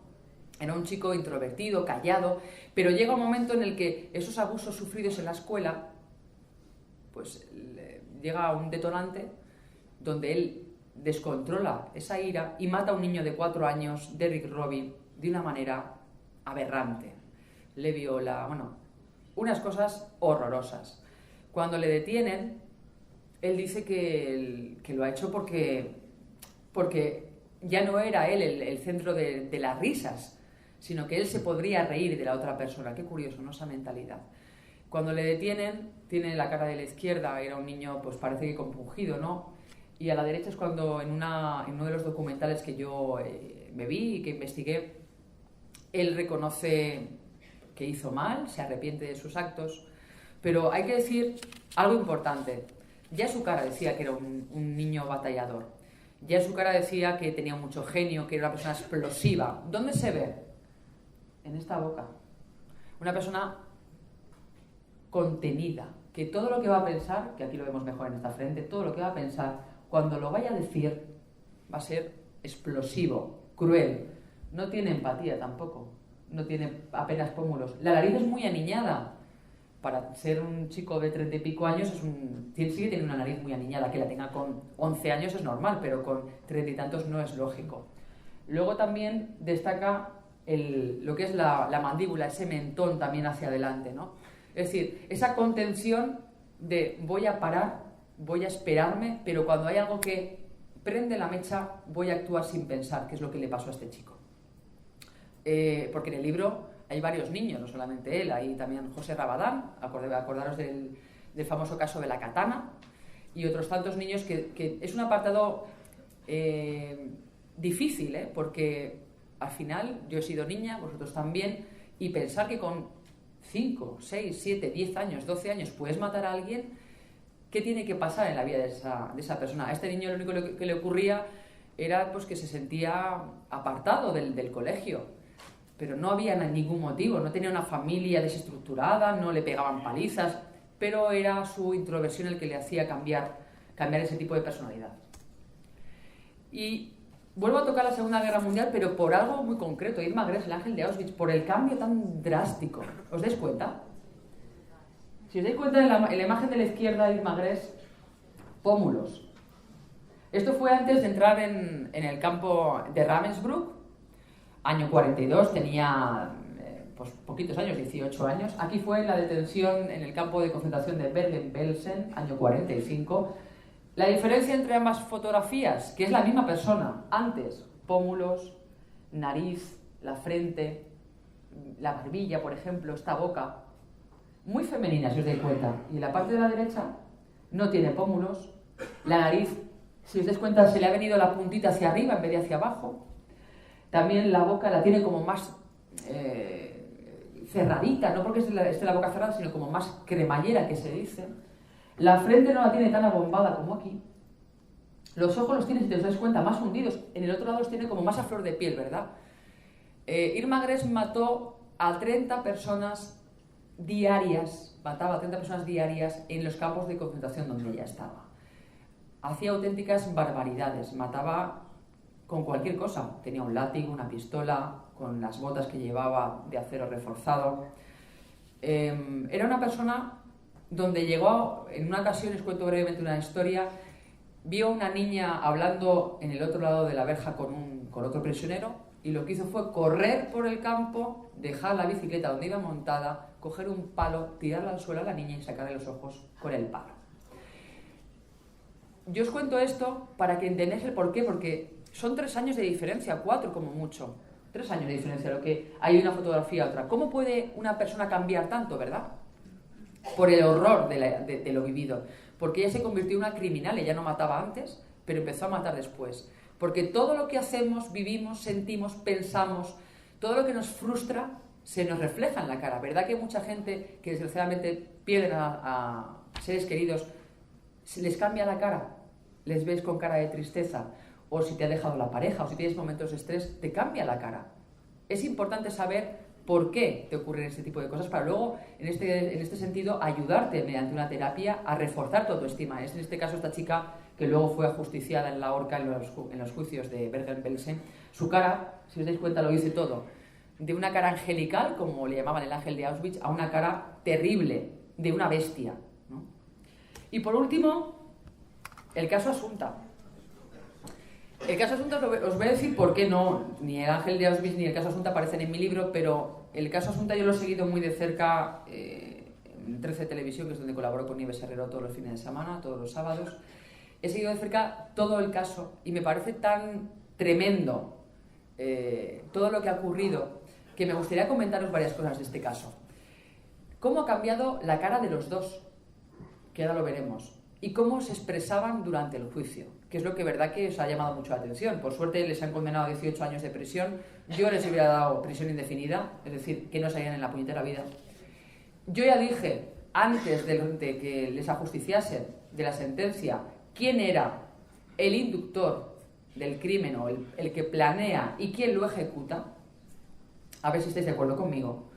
Era un chico introvertido, callado, pero llega un momento en el que esos abusos sufridos en la escuela, pues llega a un detonante donde él descontrola esa ira y mata a un niño de 4 años, Derrick Robin, de una manera aberrante. Le viola, bueno, unas cosas horrorosas. Cuando le detienen, él dice que lo ha hecho porque ya no era él el centro de las risas, sino que él se podría reír de la otra persona. Qué curioso, ¿no? Esa mentalidad. Cuando le detienen, tiene la cara de la izquierda, era un niño, pues parece que compungido, ¿no? Y a la derecha es cuando en uno de los documentales que yo me vi y que investigué, él reconoce que hizo mal, se arrepiente de sus actos, pero hay que decir algo importante. Ya su cara decía que era un niño batallador. Ya su cara decía que tenía mucho genio, que era una persona explosiva. ¿Dónde se ve? En esta boca. Una persona contenida, que todo lo que va a pensar, que aquí lo vemos mejor en esta frente, todo lo que va a pensar, cuando lo vaya a decir, va a ser explosivo, cruel. No tiene empatía tampoco, no tiene apenas pómulos. La nariz es muy aniñada. Para ser un chico de 30 y pico años, sigue teniendo una nariz muy aniñada. Que la tenga con 11 años es normal, pero con 30 y tantos no es lógico. Luego también destaca lo que es la mandíbula, ese mentón también hacia adelante, ¿no? Es decir, esa contención de voy a parar, voy a esperarme, pero cuando hay algo que prende la mecha, voy a actuar sin pensar, que es lo que le pasó a este chico. Porque en el libro hay varios niños, no solamente él, hay también José Rabadán, acordaros del famoso caso de la katana, y otros tantos niños que es un apartado difícil, porque al final yo he sido niña, vosotros también, y pensar que con 5, 6, 7, 10 años, 12 años puedes matar a alguien, ¿qué tiene que pasar en la vida de esa persona? A este niño lo único que le ocurría era pues, que se sentía apartado del colegio, pero no había ningún motivo, no tenía una familia desestructurada, no le pegaban palizas, pero era su introversión el que le hacía cambiar ese tipo de personalidad. Y vuelvo a tocar la Segunda Guerra Mundial, pero por algo muy concreto, Irma Gress, el ángel de Auschwitz, por el cambio tan drástico. ¿Os dais cuenta? Si os dais cuenta, en la imagen de la izquierda de Irma Gress, pómulos. Esto fue antes de entrar en el campo de Ravensbrück, año 42, tenía pues poquitos años, 18 años. Aquí fue la detención en el campo de concentración de Bergen-Belsen, año 45. La diferencia entre ambas fotografías, que es la misma persona, antes, pómulos, nariz, la frente, la barbilla, por ejemplo, esta boca, muy femenina, si os dais cuenta. Y en la parte de la derecha no tiene pómulos, la nariz, si os dais cuenta, se le ha venido la puntita hacia arriba en vez de hacia abajo. También la boca la tiene como más cerradita, no porque esté la boca cerrada, sino como más cremallera, que se dice. La frente no la tiene tan abombada como aquí. Los ojos los tiene, si te os dais cuenta, más hundidos. En el otro lado los tiene como más a flor de piel, ¿verdad? Irma Gress mató a 30 personas diarias, mataba a 30 personas diarias en los campos de concentración donde ella estaba. Hacía auténticas barbaridades, mataba con cualquier cosa. Tenía un látigo, una pistola, con las botas que llevaba de acero reforzado. Era una persona donde llegó, en una ocasión, os cuento brevemente una historia, vio a una niña hablando en el otro lado de la verja con otro prisionero, y lo que hizo fue correr por el campo, dejar la bicicleta donde iba montada, coger un palo, tirarla al suelo a la niña y sacarle los ojos con el palo. Yo os cuento esto para que entendáis el porqué, porque son 3 años de diferencia, 4 como mucho. 3 años de diferencia, lo que hay una fotografía a otra. ¿Cómo puede una persona cambiar tanto, verdad? Por el horror de lo vivido. Porque ella se convirtió en una criminal, ella no mataba antes, pero empezó a matar después. Porque todo lo que hacemos, vivimos, sentimos, pensamos, todo lo que nos frustra, se nos refleja en la cara. ¿Verdad que mucha gente que desgraciadamente pierden a seres queridos, se les cambia la cara? Les ves con cara de tristeza, o si te ha dejado la pareja, o si tienes momentos de estrés, te cambia la cara. Es importante saber por qué te ocurren este tipo de cosas, para luego, en este sentido, ayudarte mediante una terapia a reforzar tu autoestima. Es en este caso esta chica que luego fue ajusticiada en la horca en los juicios de Bergen-Belsen. Su cara, si os dais cuenta, lo dice todo. De una cara angelical, como le llamaban el ángel de Auschwitz, a una cara terrible, de una bestia, ¿no? Y por último, el caso Asunta. El caso Asunta os voy a decir por qué no, ni el ángel de Auschwitz ni el caso Asunta aparecen en mi libro, pero el caso Asunta yo lo he seguido muy de cerca en 13 Televisión, que es donde colaboro con Nieves Herrero todos los fines de semana, todos los sábados. He seguido de cerca todo el caso y me parece tan tremendo todo lo que ha ocurrido que me gustaría comentaros varias cosas de este caso. ¿Cómo ha cambiado la cara de los dos? Que ahora lo veremos. Y cómo se expresaban durante el juicio, que es lo que verdad que os ha llamado mucho la atención. Por suerte les han condenado a 18 años de prisión. Yo les hubiera dado prisión indefinida, es decir, que no salían en la puñetera vida. Yo ya dije, antes de que les ajusticiasen de la sentencia, quién era el inductor del crimen o el que planea y quién lo ejecuta. A ver si estáis de acuerdo conmigo.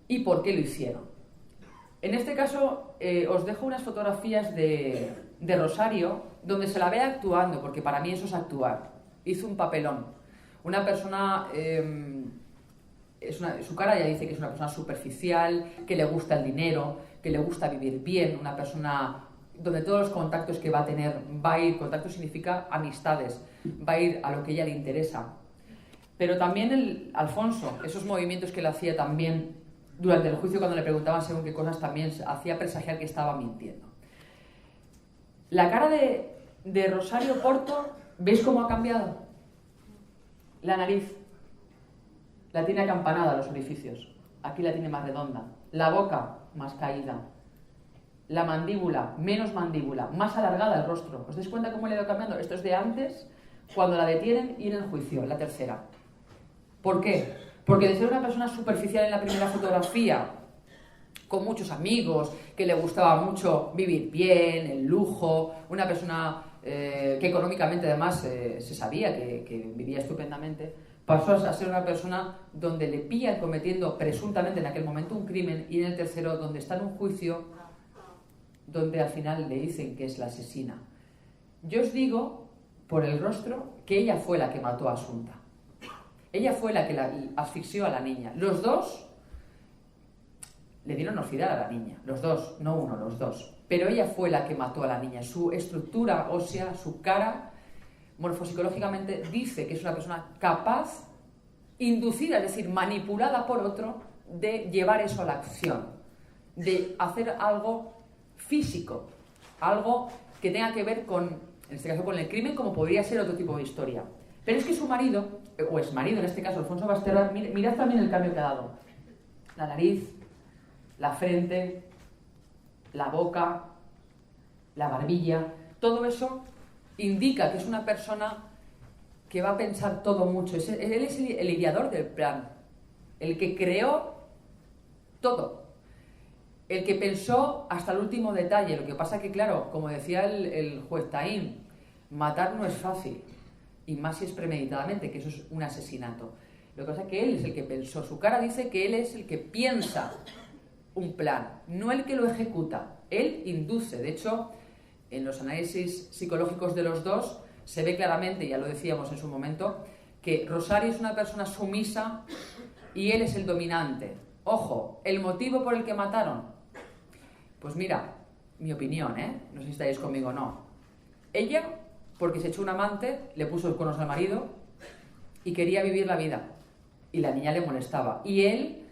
¿Y por qué lo hicieron? En este caso, os dejo unas fotografías de Rosario, donde se la ve actuando, porque para mí eso es actuar. Hizo un papelón. Una persona, su cara ya dice que es una persona superficial, que le gusta el dinero, que le gusta vivir bien, una persona donde todos los contactos que va a tener, va a ir, contacto significa amistades, va a ir a lo que a ella le interesa. Pero también el Alfonso, esos movimientos que él hacía también durante el juicio, cuando le preguntaban según qué cosas, también hacía presagiar que estaba mintiendo. La cara de Rosario Porto, ¿veis cómo ha cambiado? La nariz. La tiene acampanada los orificios. Aquí la tiene más redonda. La boca, más caída. La mandíbula, menos mandíbula. Más alargada el rostro. ¿Os dais cuenta cómo le ha ido cambiando? Esto es de antes, cuando la detienen, y en el juicio, la tercera. ¿Por qué? Porque de ser una persona superficial en la primera fotografía, con muchos amigos, que le gustaba mucho vivir bien, el lujo, una persona que económicamente además se sabía que vivía estupendamente, pasó a ser una persona donde le pillan cometiendo presuntamente en aquel momento un crimen, y en el tercero donde está en un juicio donde al final le dicen que es la asesina. Yo os digo, por el rostro, que ella fue la que mató a Asunta. Ella fue la que asfixió a la niña. Los dos le dieron orfidal a la niña. Los dos, no uno, los dos. Pero ella fue la que mató a la niña. Su estructura ósea, su cara, morfopsicológicamente dice que es una persona capaz, inducida, es decir, manipulada por otro, de llevar eso a la acción. De hacer algo físico. Algo que tenga que ver con, en este caso, con el crimen, como podría ser otro tipo de historia. Pero es que su marido, o exmarido en este caso, Alfonso Basterra, mirad también el cambio que ha dado. La nariz, la frente, la boca, la barbilla, todo eso indica que es una persona que va a pensar todo mucho. Él es el ideador del plan, el que creó todo, el que pensó hasta el último detalle. Lo que pasa que, claro, como decía el juez Taín, matar no es fácil. Y más si es premeditadamente, que eso es un asesinato. Lo que pasa es que él es el que pensó. Su cara dice que él es el que piensa un plan, no el que lo ejecuta. Él induce. De hecho, en los análisis psicológicos de los dos se ve claramente, ya lo decíamos en su momento, que Rosario es una persona sumisa y él es el dominante. Ojo, ¿el motivo por el que mataron? Pues mira, mi opinión, no sé si estáis conmigo o no. Ella, porque se echó un amante, le puso los cuernos al marido y quería vivir la vida. Y la niña le molestaba. Y él,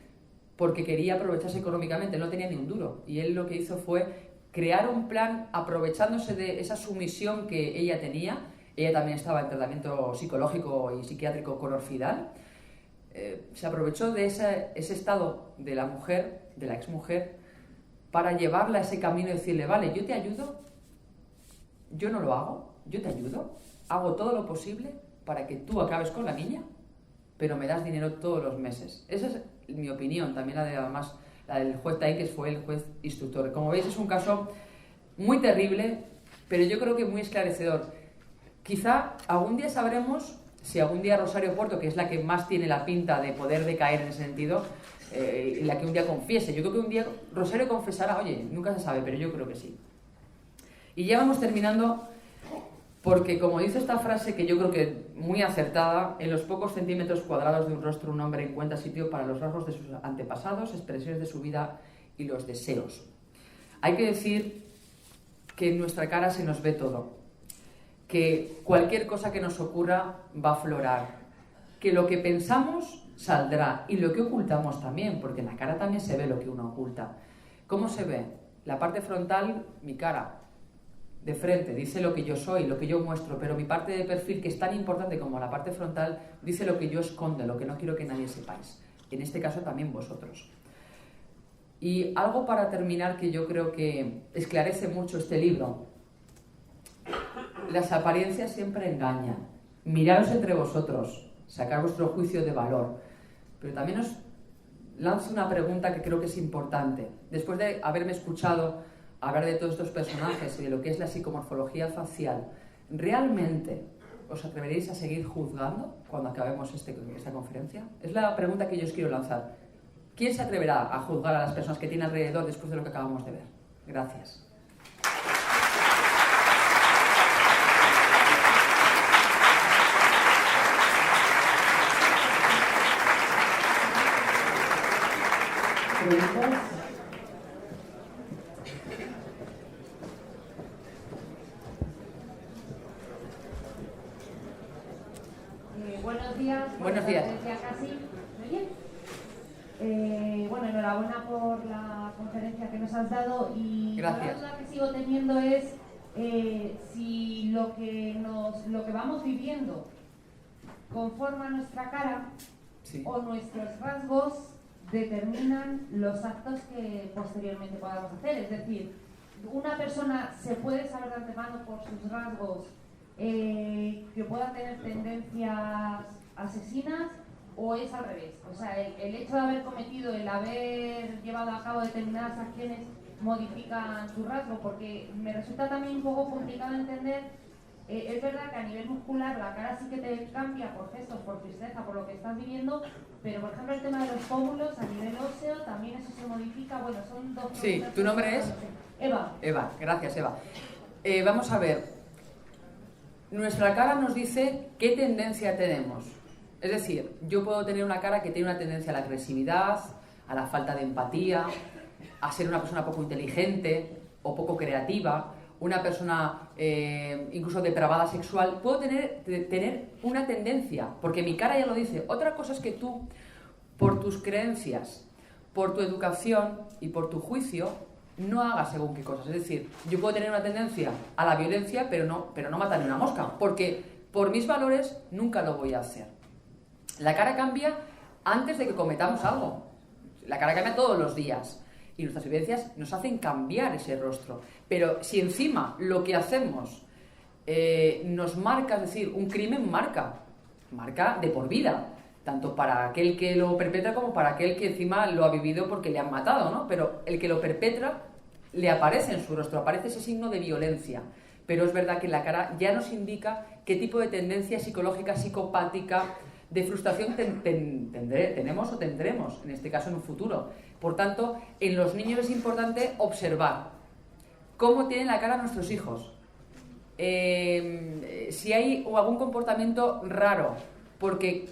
porque quería aprovecharse económicamente, no tenía ni un duro. Y él lo que hizo fue crear un plan aprovechándose de esa sumisión que ella tenía. Ella también estaba en tratamiento psicológico y psiquiátrico con orfidal. Se aprovechó de ese estado de la mujer, de la exmujer, para llevarla a ese camino y decirle, vale, yo te ayudo, yo no lo hago, yo te ayudo, hago todo lo posible para que tú acabes con la niña, pero me das dinero todos los meses. Esa es mi opinión, también además la del juez Taín, que fue el juez instructor. Como veis, es un caso muy terrible, pero yo creo que muy esclarecedor. Quizá algún día sabremos si algún día Rosario Porto, que es la que más tiene la pinta de poder decaer en ese sentido, la que un día confiese, yo creo que un día Rosario confesará, oye, nunca se sabe, pero yo creo que sí. Y ya vamos terminando, porque como dice esta frase, que yo creo que muy acertada, en los pocos centímetros cuadrados de un rostro un hombre encuentra sitio para los rasgos de sus antepasados, expresiones de su vida y los deseos. Hay que decir que en nuestra cara se nos ve todo, que cualquier cosa que nos ocurra va a aflorar, que lo que pensamos saldrá y lo que ocultamos también, porque en la cara también se ve lo que uno oculta. ¿Cómo se ve? La parte frontal, mi cara, de frente, dice lo que yo soy, lo que yo muestro, pero mi parte de perfil, que es tan importante como la parte frontal, dice lo que yo escondo, lo que no quiero que nadie sepáis. En este caso también vosotros. Y algo para terminar que yo creo que esclarece mucho este libro. Las apariencias siempre engañan. Miraros entre vosotros, sacar vuestro juicio de valor. Pero también os lanzo una pregunta que creo que es importante. Después de haberme escuchado hablar de todos estos personajes y de lo que es la psicomorfología facial, ¿realmente os atreveréis a seguir juzgando cuando acabemos esta conferencia? Es la pregunta que yo os quiero lanzar. ¿Quién se atreverá a juzgar a las personas que tiene alrededor después de lo que acabamos de ver? Gracias. ¿Preguntas? Buenos días. Buenos días. Casi. ¿Me oyen? Bueno, enhorabuena por la conferencia que nos has dado y gracias. La duda que sigo teniendo es si lo que vamos viviendo conforma nuestra cara, sí, o nuestros rasgos determinan los actos que posteriormente podamos hacer. Es decir, una persona se puede saber de antemano por sus rasgos que pueda tener tendencias asesinas, o es al revés. O sea, el hecho de haber cometido, el haber llevado a cabo determinadas acciones modifican su rasgo, porque me resulta también un poco complicado entender. Es verdad que a nivel muscular la cara sí que te cambia por gestos, por tristeza, por lo que estás viviendo, pero por ejemplo el tema de los pómulos a nivel óseo también eso se modifica. Bueno, son dos. Sí, ¿tu nombre es? Eva. Eva, gracias Eva. Vamos a ver, nuestra cara nos dice qué tendencia tenemos. Es decir, yo puedo tener una cara que tiene una tendencia a la agresividad, a la falta de empatía, a ser una persona poco inteligente o poco creativa, una persona incluso depravada sexual. Puedo tener una tendencia, porque mi cara ya lo dice. Otra cosa es que tú, por tus creencias, por tu educación y por tu juicio, no hagas según qué cosas. Es decir, yo puedo tener una tendencia a la violencia, pero no matar ni una mosca, porque por mis valores nunca lo voy a hacer. La cara cambia antes de que cometamos algo. La cara cambia todos los días. Y nuestras vivencias nos hacen cambiar ese rostro. Pero si encima lo que hacemos nos marca, es decir, un crimen marca de por vida, tanto para aquel que lo perpetra como para aquel que encima lo ha vivido porque le han matado, ¿no? Pero el que lo perpetra le aparece en su rostro, aparece ese signo de violencia. Pero es verdad que la cara ya nos indica qué tipo de tendencia psicológica, psicopática, de frustración tenemos o tendremos, en este caso en un futuro. Por tanto, en los niños es importante observar cómo tienen la cara nuestros hijos, si hay algún comportamiento raro, porque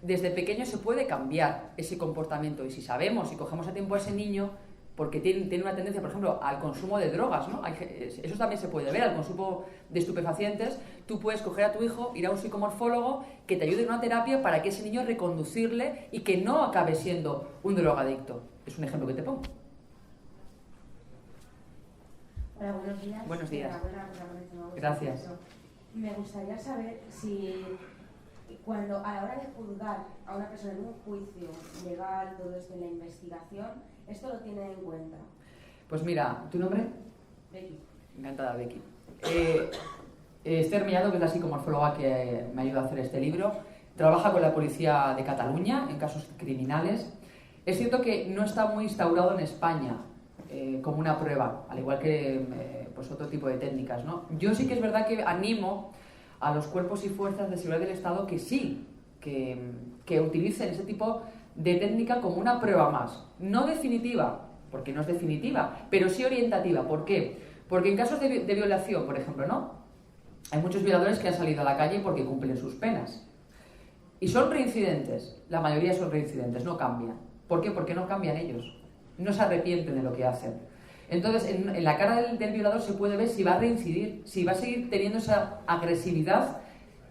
desde pequeño se puede cambiar ese comportamiento, y si sabemos y cogemos a tiempo a ese niño, porque tiene una tendencia, por ejemplo, al consumo de drogas, ¿no? Eso también se puede ver, al consumo de estupefacientes. Tú puedes coger a tu hijo, ir a un psicomorfólogo que te ayude en una terapia para que ese niño reconducirle y que no acabe siendo un drogadicto. Es un ejemplo que te pongo. Hola, buenos días. Buenos días. Buenas. Gracias. Me gustaría saber si cuando a la hora de juzgar a una persona en un juicio legal, todo esto en la investigación, esto lo tienen en cuenta. Pues mira, ¿tu nombre? Becky. Encantada, Becky. Esther Mellado, que es la psicomorfóloga que me ayuda a hacer este libro, trabaja con la policía de Cataluña en casos criminales. Es cierto que no está muy instaurado en España como una prueba, al igual que pues otro tipo de técnicas, ¿no? Yo sí que es verdad que animo a los cuerpos y fuerzas de seguridad del Estado que sí, que utilicen ese tipo de técnica como una prueba más. No definitiva, porque no es definitiva, pero sí orientativa. ¿Por qué? Porque en casos de violación, por ejemplo, ¿no? Hay muchos violadores que han salido a la calle porque cumplen sus penas. Y son reincidentes, la mayoría son reincidentes, no cambian. ¿Por qué? Porque no cambian ellos, no se arrepienten de lo que hacen. Entonces, en la cara del violador se puede ver si va a reincidir, si va a seguir teniendo esa agresividad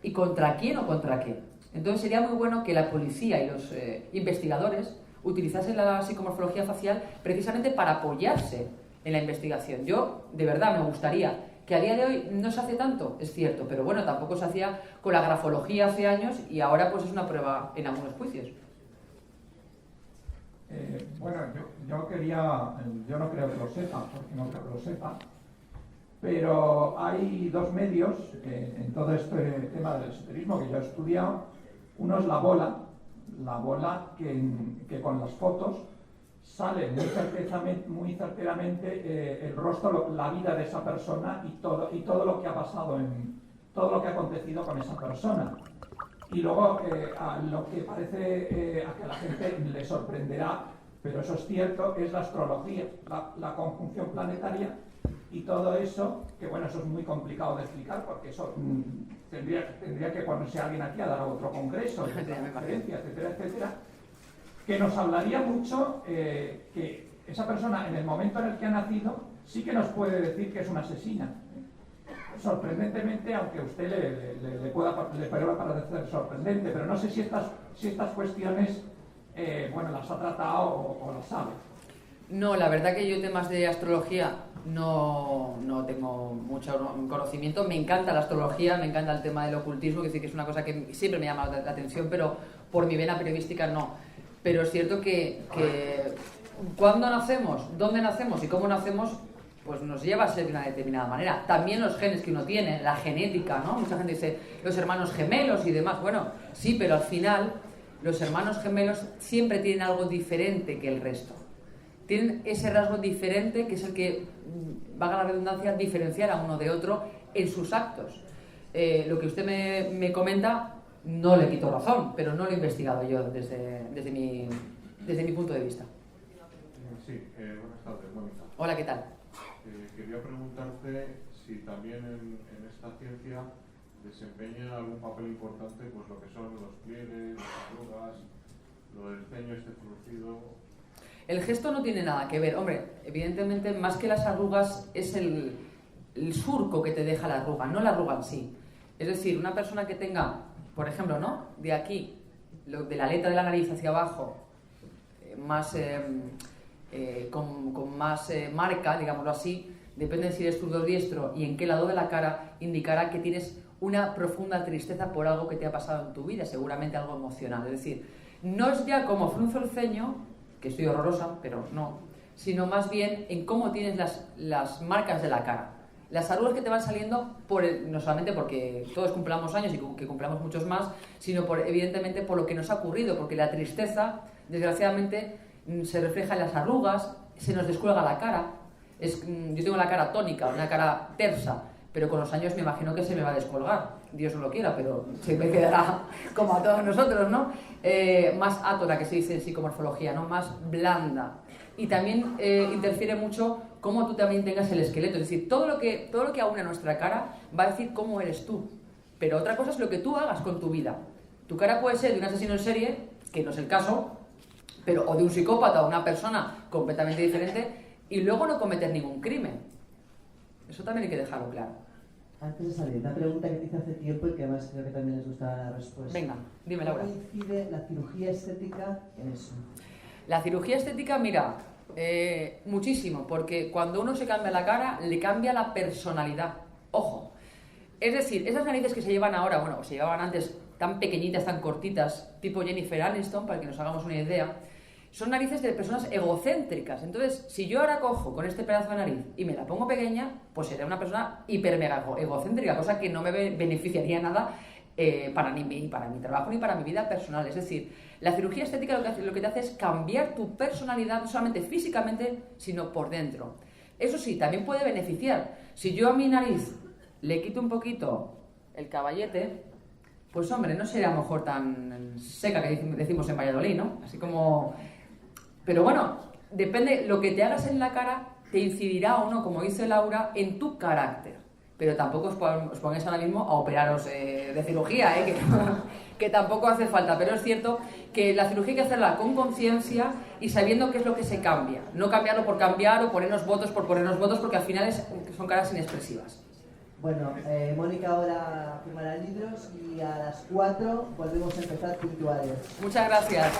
y contra quién o contra qué. Entonces sería muy bueno que la policía y los investigadores utilizasen la psicomorfología facial precisamente para apoyarse en la investigación. Yo, de verdad, me gustaría que a día de hoy no se hace tanto, es cierto, pero bueno, tampoco se hacía con la grafología hace años y ahora pues es una prueba en algunos juicios. Bueno, yo no creo que lo sepa, porque no creo que lo sepa, pero hay dos medios en todo este tema del esoterismo que yo he estudiado. Uno es la bola que con las fotos sale muy certeramente el rostro, la vida de esa persona y todo lo que ha pasado, todo lo que ha acontecido con esa persona. Y luego, a lo que parece a que la gente le sorprenderá, pero eso es cierto, es la astrología, la conjunción planetaria y todo eso, que bueno, eso es muy complicado de explicar, porque eso tendría que ponerse alguien aquí a dar otro congreso, conferencia, etcétera, etcétera, que nos hablaría mucho que esa persona, en el momento en el que ha nacido, sí que nos puede decir que es una asesina. Sorprendentemente, aunque a usted le pueda parecer sorprendente, pero no sé si estas cuestiones, bueno, las ha tratado o las sabe. No, la verdad que yo temas de astrología no tengo mucho conocimiento. Me encanta la astrología, me encanta el tema del ocultismo, que es una cosa que siempre me llama la atención, pero por mi vena periodística no. Pero es cierto que cuando nacemos, dónde nacemos y cómo nacemos, pues nos lleva a ser de una determinada manera. También los genes que uno tiene, la genética, ¿no? Mucha gente dice los hermanos gemelos y demás. Bueno, sí, pero al final los hermanos gemelos siempre tienen algo diferente que el resto. Tienen ese rasgo diferente que es el que, valga la redundancia, diferenciar a uno de otro en sus actos. Lo que usted me comenta no le quito razón, pero no lo he investigado yo desde mi punto de vista. Sí, buenas tardes, Mónica. Hola, ¿qué tal? Quería preguntarte si también en esta ciencia desempeña algún papel importante pues lo que son los pliegues, las arrugas, lo del ceño este fruncido. El gesto no tiene nada que ver. Hombre, evidentemente, más que las arrugas es el surco que te deja la arruga, no la arruga en sí. Es decir, una persona que tenga, por ejemplo, ¿no?, de aquí, de la aleta de la nariz hacia abajo, con más marca, digámoslo así, depende de si eres zurdo o diestro y en qué lado de la cara, indicará que tienes una profunda tristeza por algo que te ha pasado en tu vida, seguramente algo emocional. Es decir, no es ya como frunzo el ceño, que estoy horrorosa, pero no, sino más bien en cómo tienes las marcas de la cara. Las arrugas que te van saliendo, no solamente porque todos cumplamos años y que cumplamos muchos más, sino evidentemente por lo que nos ha ocurrido, porque la tristeza, desgraciadamente, se refleja en las arrugas, se nos descuelga la cara. Yo tengo la cara tónica, una cara tersa, pero con los años me imagino que se me va a descolgar. Dios no lo quiera, pero se me quedará como a todos nosotros, ¿no? Más átora, que se dice en psicomorfología, ¿no? Más blanda. Y también interfiere mucho cómo tú también tengas el esqueleto. Es decir, todo lo que aúna nuestra cara va a decir cómo eres tú. Pero otra cosa es lo que tú hagas con tu vida. Tu cara puede ser de un asesino en serie, que no es el caso, o de un psicópata o una persona completamente diferente, y luego no cometer ningún crimen. Eso también hay que dejarlo claro. Antes de salir, una pregunta que te hice hace tiempo y que además creo que también les gustará la respuesta. Venga, dime, Laura. ¿Cómo incide la cirugía estética en eso? La cirugía estética, mira, muchísimo, porque cuando uno se cambia la cara, le cambia la personalidad. Ojo. Es decir, esas narices que se llevan ahora, bueno, se llevaban antes tan pequeñitas, tan cortitas, tipo Jennifer Aniston, para que nos hagamos una idea, son narices de personas egocéntricas. Entonces, si yo ahora cojo con este pedazo de nariz y me la pongo pequeña, pues seré una persona hiper mega egocéntrica, cosa que no me beneficiaría nada para mi trabajo ni para mi vida personal. Es decir, la cirugía estética lo que te hace es cambiar tu personalidad, no solamente físicamente, sino por dentro. Eso sí, también puede beneficiar. Si yo a mi nariz le quito un poquito el caballete, pues hombre, no sería a lo mejor tan seca que decimos en Valladolid, ¿no? Así como... Pero bueno, depende, lo que te hagas en la cara te incidirá o no, como dice Laura, en tu carácter. Pero tampoco os pongáis ahora mismo a operaros de cirugía, que tampoco hace falta. Pero es cierto que la cirugía hay que hacerla con conciencia y sabiendo qué es lo que se cambia. No cambiarlo por cambiar o ponernos votos por ponernos votos, porque al final son caras inexpresivas. Bueno, Mónica ahora firmará libros y a las 4 volvemos a empezar puntuales. Muchas gracias.